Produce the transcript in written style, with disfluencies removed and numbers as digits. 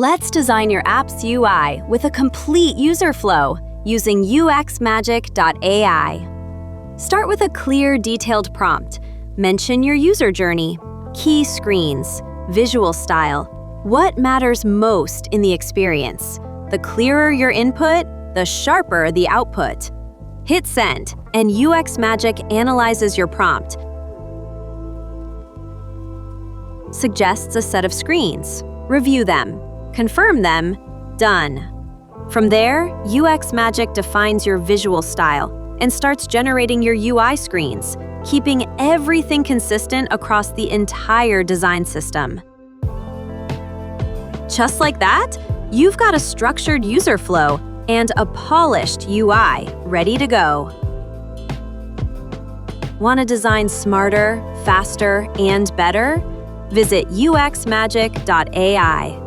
Let's design your app's UI with a complete user flow using UXMagic.ai. Start with a clear, detailed prompt. Mention your user journey, key screens, visual style. What matters most in the experience? The clearer your input, the sharper the output. Hit send, and UXMagic analyzes your prompt, suggests a set of screens, review them, confirm them, done. From there, UXMagic defines your visual style and starts generating your UI screens, keeping everything consistent across the entire design system. Just like that, you've got a structured user flow and a polished UI ready to go. Want to design smarter, faster, and better? Visit UXMagic.ai.